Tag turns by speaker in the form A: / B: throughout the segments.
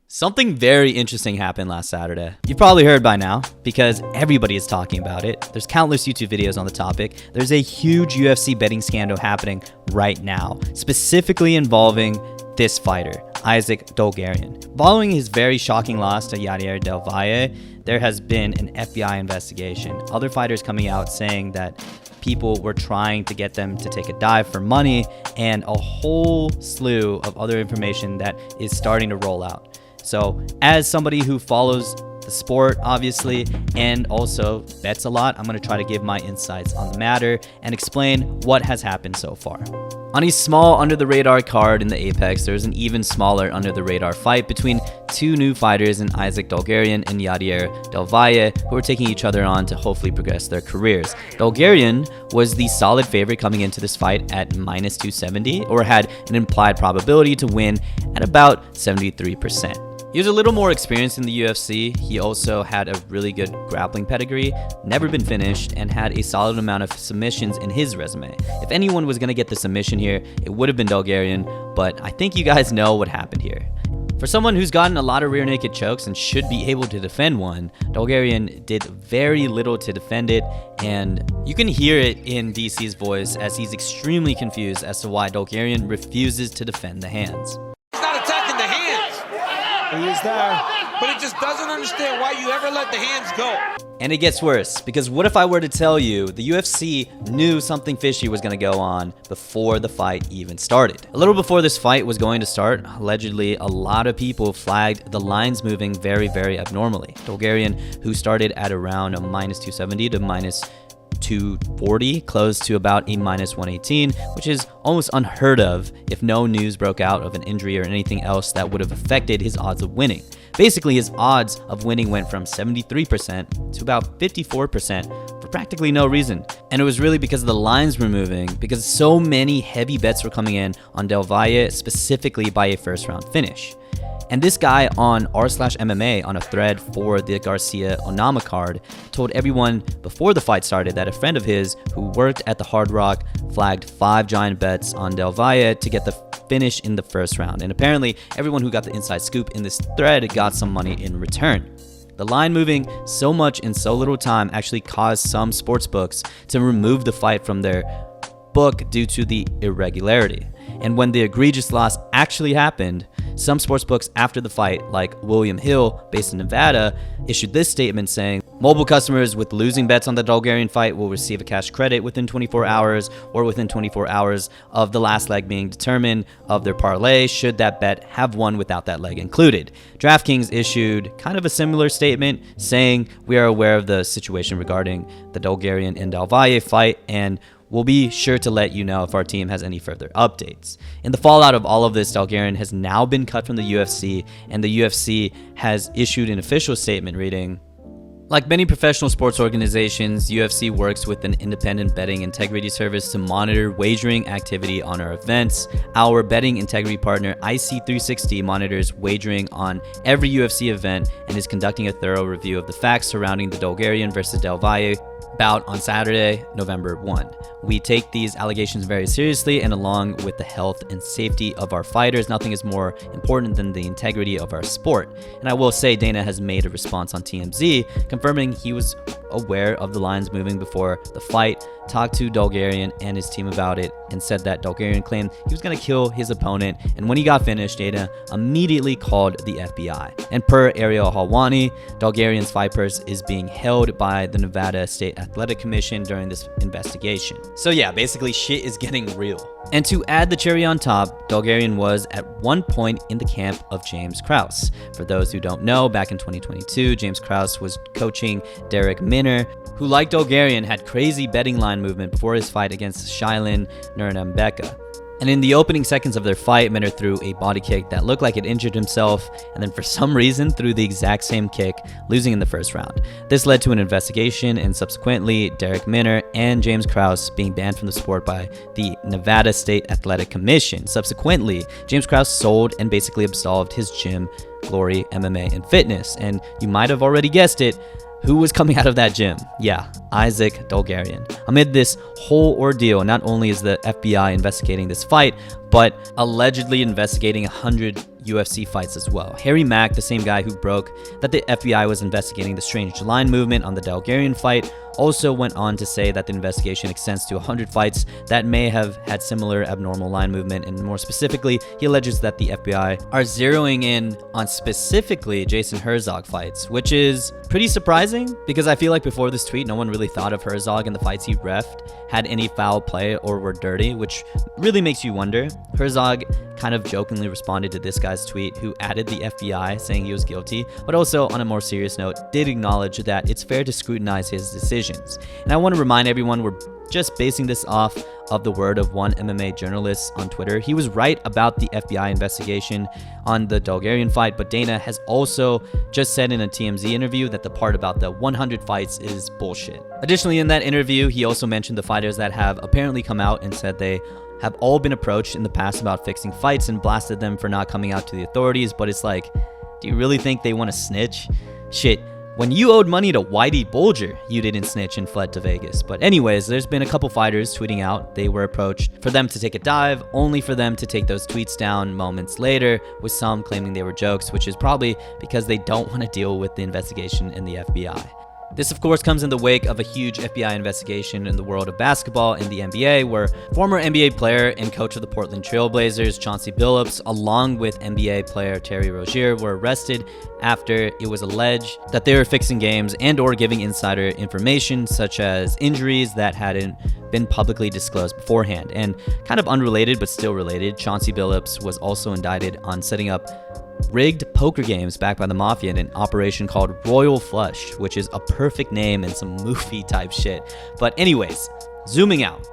A: Something very interesting happened last Saturday. You've probably heard by now because everybody is talking about it. There's countless YouTube videos on the topic. There's a huge UFC betting scandal happening right now, specifically involving this fighter, Isaac Dolgarian. Following his very shocking loss to Yadier Del Valle, there has been an FBI investigation. Other fighters coming out saying that people were trying to get them to take a dive for money, and a whole slew of other information that is starting to roll out. So as somebody who follows the sport, obviously, and also bets a lot, I'm going to try to give my insights on the matter and explain what has happened so far. On a small under-the-radar card in the Apex, there's an even smaller under-the-radar fight between two new fighters in Isaac Dolgarian and Yadier Del Valle, who are taking each other on to hopefully progress their careers. Dolgarian was the solid favorite coming into this fight at minus 270, or had an implied probability to win at about 73%. He was a little more experienced in the UFC. He also had a really good grappling pedigree, never been finished, and had a solid amount of submissions in his resume. If anyone was going to get the submission here, it would have been Dolgarian, but I think you guys know what happened here. For someone who's gotten a lot of rear naked chokes and should be able to defend one, Dolgarian did very little to defend it, and you can hear it in DC's voice as he's extremely confused as to why Dolgarian refuses to defend the hands.
B: He is there,
C: but it just doesn't understand why you ever let the hands go.
A: And it gets worse, because what if I were to tell you the UFC knew something fishy was going to go on before the fight even started? A little before this fight was going to start, allegedly a lot of people flagged the lines moving very, very abnormally. Dolgarian, who started at around a minus 270 to minus 240, close to about a minus 118, which is almost unheard of if no news broke out of an injury or anything else that would have affected his odds of winning. Basically, his odds of winning went from 73% to about 54% for practically no reason. And it was really because the lines were moving, because so many heavy bets were coming in on Del Valle, specifically by a first round finish. And this guy on r/MMA on a thread for the Garcia Onama card told everyone before the fight started that a friend of his who worked at the Hard Rock flagged 5 giant bets on Del Valle to get the finish in the first round. And apparently everyone who got the inside scoop in this thread got some money in return. The line moving so much in so little time actually caused some sportsbooks to remove the fight from their book due to the irregularity. And when the egregious loss actually happened, some sportsbooks after the fight, like William Hill, based in Nevada, issued this statement saying, mobile customers with losing bets on the Dolgarian fight will receive a cash credit within 24 hours or within 24 hours of the last leg being determined of their parlay, should that bet have won without that leg included. DraftKings issued kind of a similar statement saying, we are aware of the situation regarding the Dolgarian and Del Valle fight, and we'll be sure to let you know if our team has any further updates. In the fallout of all of this, Dolgarian has now been cut from the UFC, and the UFC has issued an official statement reading, like many professional sports organizations, UFC works with an independent betting integrity service to monitor wagering activity on our events. Our betting integrity partner, IC360, monitors wagering on every UFC event and is conducting a thorough review of the facts surrounding the Dolgarian versus Del Valle bout on Saturday, November 1. We take these allegations very seriously, and along with the health and safety of our fighters, nothing is more important than the integrity of our sport. And I will say Dana has made a response on TMZ confirming he was aware of the lines moving before the fight, talked to Dolgarian and his team about it, and said that Dolgarian claimed he was going to kill his opponent, and when he got finished, Dana immediately called the FBI. And per Ariel Helwani, Dolgarian's fight purse is being held by the Nevada State Athletic Commission during this investigation. So yeah, basically shit is getting real. And to add the cherry on top, Dolgarian was at one point in the camp of James Krause. For those who don't know, back in 2022, James Krause was coaching Derek Minner, who, like Dolgarian, had crazy betting line movement before his fight against Shailin Nurmagomedov. And in the opening seconds of their fight, Minner threw a body kick that looked like it injured himself, and then for some reason threw the exact same kick, losing in the first round. This led to an investigation, and subsequently Derek Minner and James Krause being banned from the sport by the Nevada State Athletic Commission. Subsequently, James Krause sold and basically absolved his gym, Glory MMA and Fitness, and you might have already guessed it, who was coming out of that gym? Yeah, Isaac Dolgarian. Amid this whole ordeal. Not only is the FBI investigating this fight, but allegedly investigating 100 UFC fights as well. Harry Mack, the same guy who broke that the FBI was investigating the strange line movement on the Dalgarian fight, also went on to say that the investigation extends to 100 fights that may have had similar abnormal line movement, and more specifically, he alleges that the FBI are zeroing in on specifically Jason Herzog fights, which is pretty surprising because I feel like before this tweet, no one really thought of Herzog and the fights he refed had any foul play or were dirty, which really makes you wonder. Herzog kind of jokingly responded to this guy's tweet, who added the FBI saying he was guilty, but also on a more serious note did acknowledge that it's fair to scrutinize his decisions. And I want to remind everyone, we're just basing this off of the word of one MMA journalist on Twitter. He was right about the FBI investigation on the Dalgarian fight, but Dana has also just said in a TMZ interview that the part about the 100 fights is bullshit. Additionally, in that interview, he also mentioned the fighters that have apparently come out and said they have all been approached in the past about fixing fights and blasted them for not coming out to the authorities. But it's like, do you really think they want to snitch? Shit. When you owed money to Whitey Bulger, you didn't snitch and fled to Vegas. But anyways, there's been a couple fighters tweeting out they were approached for them to take a dive, only for them to take those tweets down moments later, with some claiming they were jokes, which is probably because they don't want to deal with the investigation in the FBI. This, of course, comes in the wake of a huge FBI investigation in the world of basketball in the NBA, where former NBA player and coach of the Portland Trail Blazers, Chauncey Billups, along with NBA player Terry Rozier, were arrested after it was alleged that they were fixing games and or giving insider information, such as injuries that hadn't been publicly disclosed beforehand. And kind of unrelated, but still related, Chauncey Billups was also indicted on setting up rigged poker games backed by the mafia in an operation called Royal Flush, which is a perfect name and some movie type shit. But anyways, zooming out,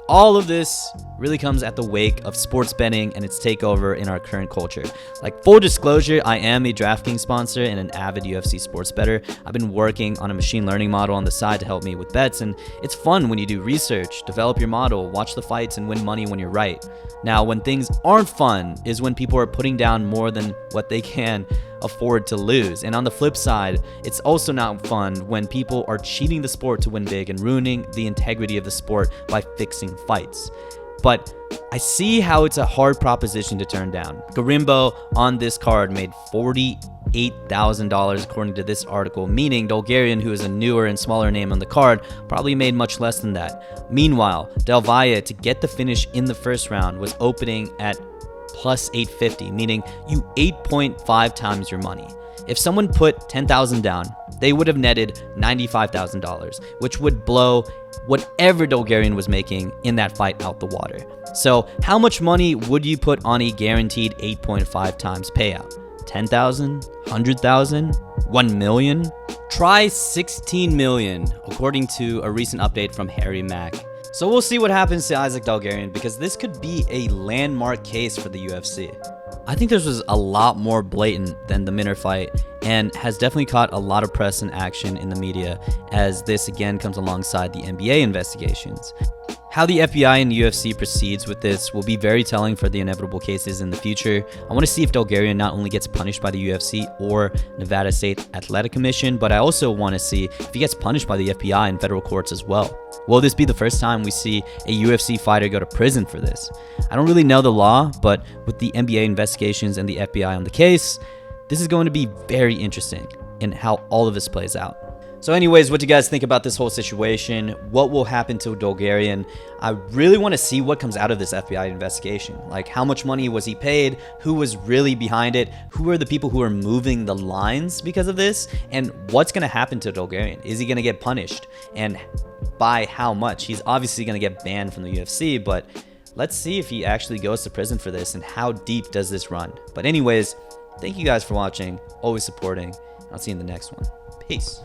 A: all of this really comes at the wake of sports betting and its takeover in our current culture. Like, full disclosure, I am a DraftKings sponsor and an avid UFC sports bettor. I've been working on a machine learning model on the side to help me with bets, and it's fun when you do research, develop your model, watch the fights, and win money when you're right. Now, when things aren't fun is when people are putting down more than what they can afford to lose. And on the flip side, it's also not fun when people are cheating the sport to win big and ruining the integrity of the sport by fixing fights. But I see how it's a hard proposition to turn down. Garimbo on this card made $48,000 according to this article, meaning Dalgarian, who is a newer and smaller name on the card, probably made much less than that. Meanwhile, Del Valle, to get the finish in the first round, was opening at plus 850, meaning you 8.5 times your money. If someone put 10,000 down, they would have netted $95,000, which would blow whatever Dalgarian was making in that fight out the water. So how much money would you put on a guaranteed 8.5 times payout? 10,000, 100,000, 1 million? Try 16 million, according to a recent update from Harry Mack. So we'll see what happens to Isaac Dalgarian, because this could be a landmark case for the UFC. I think this was a lot more blatant than the Minner fight and has definitely caught a lot of press and action in the media, as this again comes alongside the NBA investigations. How the FBI and the UFC proceeds with this will be very telling for the inevitable cases in the future. I want to see if Dalgarian not only gets punished by the UFC or Nevada State Athletic Commission, but I also want to see if he gets punished by the FBI and federal courts as well. Will this be the first time we see a UFC fighter go to prison for this? I don't really know the law, but with the NBA investigations and the FBI on the case, this is going to be very interesting in how all of this plays out. So anyways, what do you guys think about this whole situation? What will happen to Dalgarian? I really want to see what comes out of this FBI investigation. Like, how much money was he paid? Who was really behind it? Who are the people who are moving the lines because of this? And what's going to happen to Dalgarian? Is he going to get punished? And by how much? He's obviously going to get banned from the UFC, but let's see if he actually goes to prison for this and how deep does this run. But anyways, thank you guys for watching, always supporting. I'll see you in the next one. Peace.